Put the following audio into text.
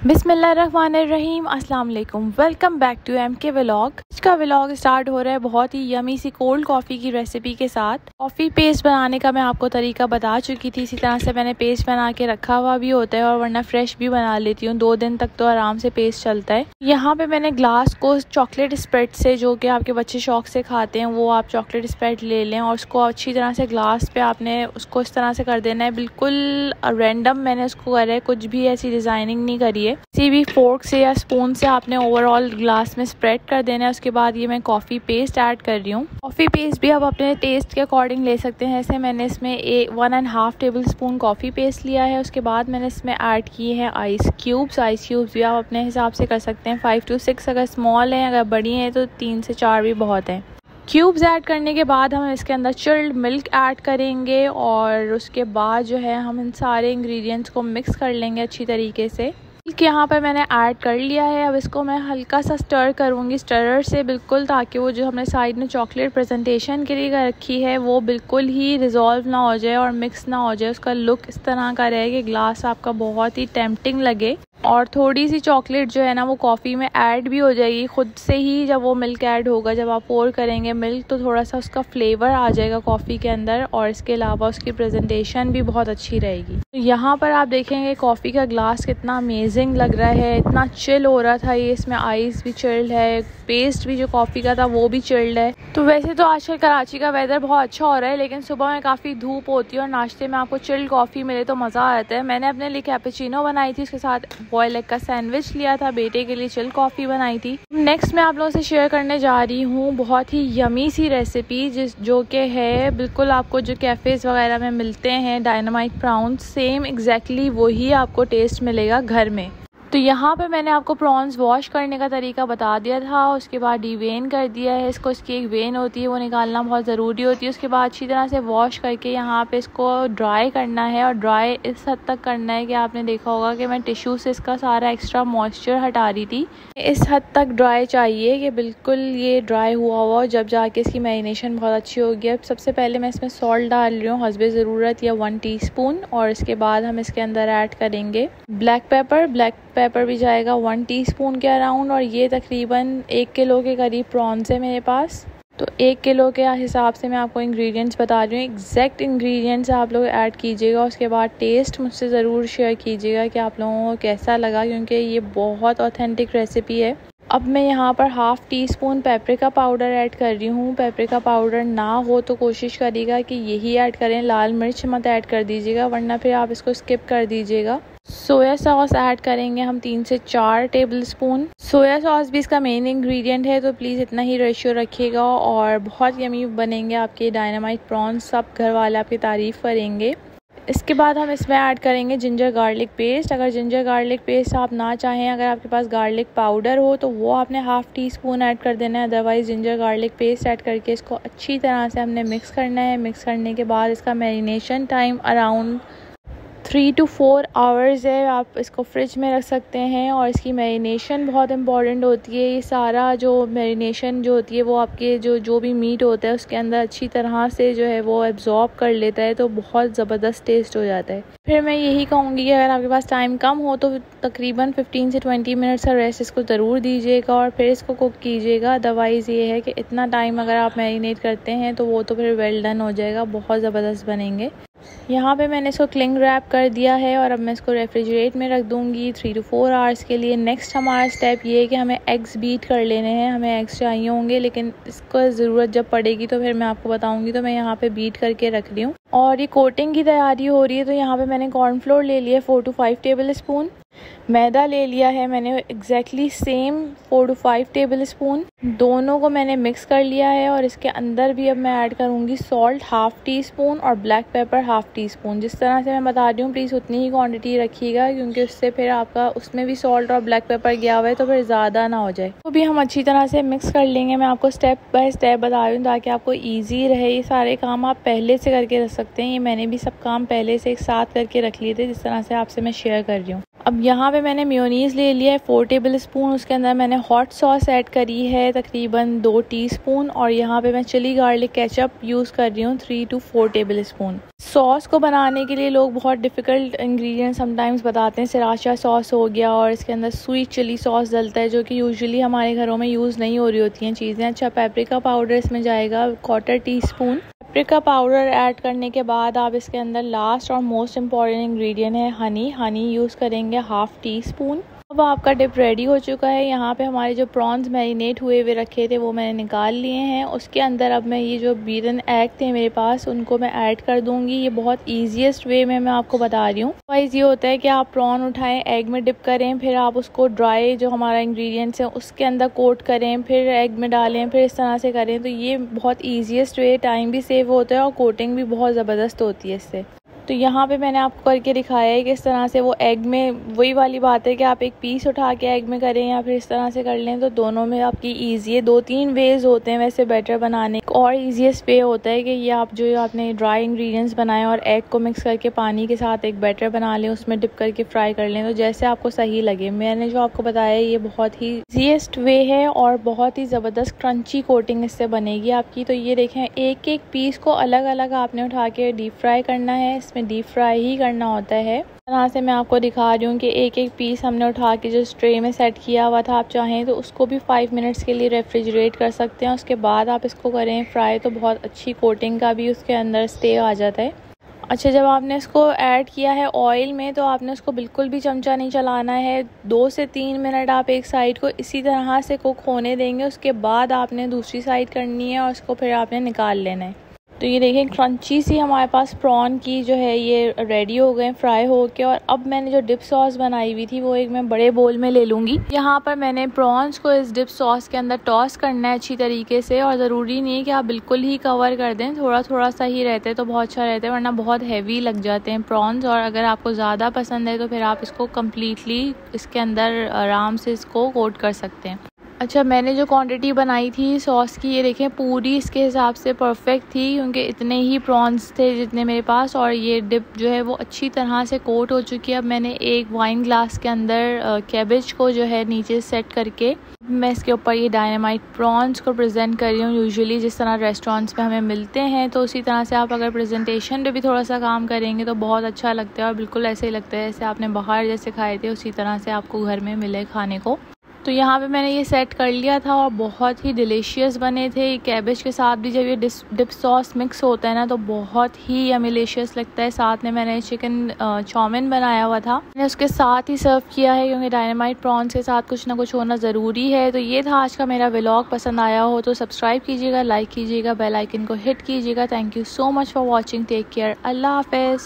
बिस्मिल्लाहिर्रहमानिर्रहीम, अस्सलाम वालेकुम। Welcome back to MK vlog. आज का व्लॉग स्टार्ट हो रहा है बहुत ही यमी सी कोल्ड कॉफ़ी की रेसिपी के साथ। कॉफ़ी पेस्ट बनाने का मैं आपको तरीका बता चुकी थी। इसी तरह से मैंने पेस्ट बना के रखा हुआ भी होता है और वरना फ्रेश भी बना लेती हूँ। 2 दिन तक तो आराम से पेस्ट चलता है। यहाँ पे मैंने ग्लास को चॉकलेट स्प्रेड से, जो कि आपके बच्चे शौक से खाते हैं, वो आप चॉकलेट स्प्रेड ले लें और उसको अच्छी तरह से ग्लास पे आपने उसको इस तरह से कर देना है। बिल्कुल रैंडम मैंने उसको करा है, कुछ भी ऐसी डिज़ाइनिंग नहीं करी है। किसी भी फोर्क से या स्पून से आपने ओवरऑल ग्लास में स्प्रेड कर देना है। उसके बाद ये मैं कॉफ़ी पेस्ट ऐड कर रही हूँ। कॉफ़ी पेस्ट भी आप अपने टेस्ट के अकॉर्डिंग ले सकते हैं। ऐसे मैंने इसमें 1.5 टेबल स्पून कॉफ़ी पेस्ट लिया है। उसके बाद मैंने इसमें ऐड किए हैं आइस क्यूब्स। आइस क्यूब्स भी आप अपने हिसाब से कर सकते हैं, 5 to 6 अगर स्मॉल हैं, अगर बड़ी हैं तो 3 से 4 भी बहुत हैं। क्यूब्स ऐड करने के बाद हम इसके अंदर चिल्ड मिल्क ऐड करेंगे और उसके बाद जो है हम इन सारे इंग्रेडिएंट्स को मिक्स कर लेंगे अच्छी तरीके से। मिल्क यहाँ पर मैंने ऐड कर लिया है। अब इसको मैं हल्का सा स्टर करूँगी स्टरर से, बिल्कुल, ताकि वो जो हमने साइड में चॉकलेट प्रेजेंटेशन के लिए रखी है वो बिल्कुल ही रिजॉल्व ना हो जाए और मिक्स ना हो जाए। उसका लुक इस तरह का रहे कि ग्लास आपका बहुत ही टेम्पटिंग लगे और थोड़ी सी चॉकलेट जो है ना वो कॉफ़ी में ऐड भी हो जाएगी खुद से ही। जब वो मिल्क ऐड होगा, जब आप पोर करेंगे मिल्क, तो थोड़ा सा उसका फ्लेवर आ जाएगा कॉफ़ी के अंदर और इसके अलावा उसकी प्रेजेंटेशन भी बहुत अच्छी रहेगी। तो यहाँ पर आप देखेंगे कॉफ़ी का ग्लास कितना अमेजिंग लग रहा है, इतना चिल हो रहा था ये। इसमें आइस भी चिल्ड है, पेस्ट भी जो कॉफ़ी का था वो भी चिल्ड है। तो वैसे तो आजकल कराची का वेदर बहुत अच्छा हो रहा है, लेकिन सुबह में काफ़ी धूप होती है और नाश्ते में आपको चिल्ड कॉफ़ी मिले तो मज़ा आता है। मैंने अपने लिए कैपेचिनो बनाई थी, उसके साथ बॉयल एग का सैंडविच लिया था, बेटे के लिए चिल कॉफ़ी बनाई थी। नेक्स्ट मैं आप लोगों से शेयर करने जा रही हूँ बहुत ही यमी सी रेसिपी, जो कि है बिल्कुल आपको जो कैफ़ेज़ वगैरह में मिलते हैं डायनामाइट प्रॉन्स, सेम एग्जैक्टली वही आपको टेस्ट मिलेगा घर में। तो यहाँ पे मैंने आपको प्रॉन्स वॉश करने का तरीका बता दिया था। उसके बाद डिवेन कर दिया है इसको। इसकी एक वेन होती है वो निकालना बहुत ज़रूरी होती है। उसके बाद अच्छी तरह से वॉश करके यहाँ पे इसको ड्राई करना है और ड्राई इस हद तक करना है कि आपने देखा होगा कि मैं टिश्यू से इसका सारा एक्स्ट्रा मॉइस्चर हटा रही थी। इस हद तक ड्राई चाहिए कि बिल्कुल ये ड्राई हुआ जब जाके इसकी मैरिनेशन बहुत अच्छी होगी। अब सबसे पहले मैं इसमें सॉल्ट डाल रही हूँ हस्बे ज़रूरत, या 1 टीस्पून, और इसके बाद हम इसके अंदर ऐड करेंगे ब्लैक पेपर भी जाएगा 1 टीस्पून के अराउंड। और ये तकरीबन 1 किलो के करीब प्रॉन्स है मेरे पास, तो 1 किलो के हिसाब से मैं आपको इंग्रेडिएंट्स बता रही हूँ। एग्जैक्ट इंग्रेडिएंट्स आप लोग ऐड कीजिएगा। उसके बाद टेस्ट मुझसे ज़रूर शेयर कीजिएगा कि आप लोगों को कैसा लगा, क्योंकि ये बहुत ऑथेंटिक रेसिपी है। अब मैं यहाँ पर 1/2 टीस्पून पेपरिका पाउडर ऐड कर रही हूँ। पेपरिका पाउडर ना हो तो कोशिश करिएगा कि यही ऐड करें, लाल मिर्च मत ऐड कर दीजिएगा, वरना फिर आप इसको स्किप कर दीजिएगा। सोया सॉस ऐड करेंगे हम 3 से 4 टेबल स्पून। सोया सॉस भी इसका मेन इंग्रेडिएंट है, तो प्लीज़ इतना ही रेशियो रखिएगा और बहुत यमी बनेंगे आपके डायनामाइट प्रॉन्स। सब घर वाले आपकी तारीफ़ करेंगे। इसके बाद हम इसमें ऐड करेंगे जिंजर गार्लिक पेस्ट। अगर जिंजर गार्लिक पेस्ट आप ना चाहें, अगर आपके पास गार्लिक पाउडर हो तो वो आपने 1/2 टीस्पून ऐड कर देना है। Otherwise ginger garlic paste add करके इसको अच्छी तरह से हमने मिक्स करना है। मिक्स करने के बाद इसका marination time around 3 to 4 hours है। आप इसको फ्रिज में रख सकते हैं और इसकी मैरिनेशन बहुत इंपॉर्टेंट होती है। ये सारा जो मैरिनेशन जो होती है वो आपके जो भी मीट होता है उसके अंदर अच्छी तरह से जो है वो एब्जॉर्ब कर लेता है, तो बहुत ज़बरदस्त टेस्ट हो जाता है। फिर मैं यही कहूँगी कि अगर आपके पास टाइम कम हो तो तकरीबन 15 से 20 मिनट्स का रेस्ट इसको ज़रूर दीजिएगा और फिर इसको कुक कीजिएगा। अदरवाइज़ ये है कि इतना टाइम अगर आप मैरिनेट करते हैं तो वो तो फिर वेल डन हो जाएगा, बहुत ज़बरदस्त बनेंगे। यहाँ पे मैंने इसको क्लिंग रैप कर दिया है और अब मैं इसको रेफ्रिजरेट में रख दूँगी 3 to 4 आवर्स के लिए। नेक्स्ट हमारा स्टेप ये है कि हमें एग्स बीट कर लेने हैं। हमें एग्स चाहिए होंगे, लेकिन इसको ज़रूरत जब पड़ेगी तो फिर मैं आपको बताऊँगी। तो मैं यहाँ पे बीट करके रख रही हूँ और ये कोटिंग की तैयारी हो रही है। तो यहाँ पे मैंने कॉर्नफ्लोर ले लिया 4 to 5 टेबल स्पून। मैदा ले लिया है मैंने exactly same 4 to 5 table spoon. दोनों को मैंने मिक्स कर लिया है और इसके अंदर भी अब मैं ऐड करूँगी सॉल्ट 1/2 टीस्पून और ब्लैक पेपर 1/2 टीस्पून। जिस तरह से मैं बता रही हूँ प्लीज़ उतनी ही क्वांटिटी रखिएगा, क्योंकि उससे फिर आपका उसमें भी सॉल्ट और ब्लैक पेपर गया हुआ है तो फिर ज़्यादा ना हो जाए। तो भी हम अच्छी तरह से मिक्स कर लेंगे। मैं आपको स्टेप बाय स्टेप बता रही हूँ ताकि आपको ईजी रहे। ये सारे काम आप पहले से करके रख सकते हैं। ये मैंने भी सब काम पहले से एक साथ करके रख लिए थे, जिस तरह से आपसे मैं शेयर कर रही हूँ। अब यहाँ पे मैंने मेयोनीज़ ले लिया है 4 टेबल स्पून। उसके अंदर मैंने हॉट सॉस ऐड करी है तकरीबन 2 टीस्पून। और यहाँ पे मैं चिली गार्लिक केचप यूज़ कर रही हूँ 3 to 4 टेबल स्पून। सॉस को बनाने के लिए लोग बहुत डिफ़िकल्ट इंग्रेडिएंट समटाइम्स बताते हैं। सराचा सॉस हो गया और इसके अंदर स्वीट चिली सॉस डलता है, जो कि यूजुअली हमारे घरों में यूज़ नहीं हो रही होती हैं चीज़ें। अच्छा, पेपरिका पाउडर इसमें जाएगा 1/4 टीस्पून। पेपरिका पाउडर ऐड करने के बाद आप इसके अंदर लास्ट और मोस्ट इम्पॉर्टेंट इंग्रेडिएंट है हनी यूज़ करेंगे 1/2 टीस्पून। अब आपका डिप रेडी हो चुका है। यहाँ पे हमारे जो प्रॉन्स मैरिनेट हुए हुए रखे थे वो मैंने निकाल लिए हैं। उसके अंदर अब मैं ये जो बीटन एग थे मेरे पास उनको मैं ऐड कर दूंगी। ये बहुत ईजीएस्ट वे में मैं आपको बता रही हूँ। वाइज ये होता है कि आप प्रॉन उठाएं, एग में डिप करें, फिर आप उसको ड्राई जो हमारा इंग्रेडिएंट्स है उसके अंदर कोट करें, फिर एग में डालें, फिर इस तरह से करें। तो ये बहुत ईजीएस्ट वे, टाइम भी सेव होता है और कोटिंग भी बहुत ज़बरदस्त होती है इससे। तो यहाँ पे मैंने आपको करके दिखाया है कि इस तरह से वो एग में, वही वाली बात है कि आप एक पीस उठा के एग में करें या फिर इस तरह से कर लें, तो दोनों में आपकी ईजी है। 2-3 वेज होते हैं वैसे बैटर बनाने। और ईजीएस्ट वे होता है कि ये आप जो आपने ड्राई इंग्रेडिएंट्स बनाए और एग को मिक्स करके पानी के साथ एक बैटर बना लें, उसमें डिप करके फ्राई कर लें। तो जैसे आपको सही लगे। मैंने जो आपको बताया ये बहुत ही ईजीएस्ट वे है और बहुत ही ज़बरदस्त क्रंची कोटिंग इससे बनेगी आपकी। तो ये देखें, एक एक पीस को अलग अलग आपने उठा के डीप फ्राई करना है। इसमें डीप फ्राई ही करना होता है। तरह से मैं आपको दिखा रही हूँ कि एक एक पीस हमने उठा के जो ट्रे में सेट किया हुआ था, आप चाहें तो उसको भी 5 मिनट्स के लिए रेफ्रिजरेट कर सकते हैं। उसके बाद आप इसको करें फ्राई, तो बहुत अच्छी कोटिंग का भी उसके अंदर स्टे आ जाता है। अच्छा, जब आपने इसको ऐड किया है ऑयल में तो आपने उसको बिल्कुल भी चमचा नहीं चलाना है। 2 से 3 मिनट आप एक साइड को इसी तरह से कुक होने देंगे। उसके बाद आपने दूसरी साइड करनी है और उसको फिर आपने निकाल लेना है। तो ये देखें, क्रंची सी हमारे पास प्रॉन की जो है ये रेडी हो गए फ्राई हो के। और अब मैंने जो डिप सॉस बनाई हुई थी वो एक मैं बड़े बोल में ले लूँगी। यहाँ पर मैंने प्रॉन्स को इस डिप सॉस के अंदर टॉस करना है अच्छी तरीके से। और ज़रूरी नहीं है कि आप बिल्कुल ही कवर कर दें, थोड़ा थोड़ा सा ही रहते तो बहुत अच्छा रहता है, वरना बहुत हैवी लग जाते हैं प्रॉन्स। और अगर आपको ज़्यादा पसंद है तो फिर आप इसको कम्प्लीटली इसके अंदर आराम से इसको कोट कर सकते हैं। अच्छा, मैंने जो क्वांटिटी बनाई थी सॉस की, ये देखें पूरी इसके हिसाब से परफेक्ट थी, क्योंकि इतने ही प्रॉन्स थे जितने मेरे पास। और ये डिप जो है वो अच्छी तरह से कोट हो चुकी है। अब मैंने एक वाइन ग्लास के अंदर कैबेज को जो है नीचे सेट करके मैं इसके ऊपर ये डायनामाइट प्रॉन्स को प्रेजेंट कर रही हूँ। यूजुअली जिस तरह रेस्टोरेंट्स पे हमें मिलते हैं, तो उसी तरह से आप अगर प्रेजेंटेशन पे भी थोड़ा सा काम करेंगे तो बहुत अच्छा लगता है। और बिल्कुल ऐसे ही लगता है जैसे आपने बाहर जैसे खाए थे उसी तरह से आपको घर में मिले खाने को। तो यहाँ पे मैंने ये सेट कर लिया था और बहुत ही डिलीशियस बने थे। कैबेज के साथ भी जब ये डिप सॉस मिक्स होता है ना तो बहुत ही अमेलिशियस लगता है। साथ में मैंने चिकन चाउमीन बनाया हुआ था, मैंने उसके साथ ही सर्व किया है, क्योंकि डायनामाइट प्रॉन्स के साथ कुछ ना कुछ होना ज़रूरी है। तो ये था आज का मेरा व्लॉग। पसंद आया हो तो सब्सक्राइब कीजिएगा, लाइक कीजिएगा, बेल आइकन को हिट कीजिएगा। Thank you so much for watching. Take care. अल्लाह हाफिज़।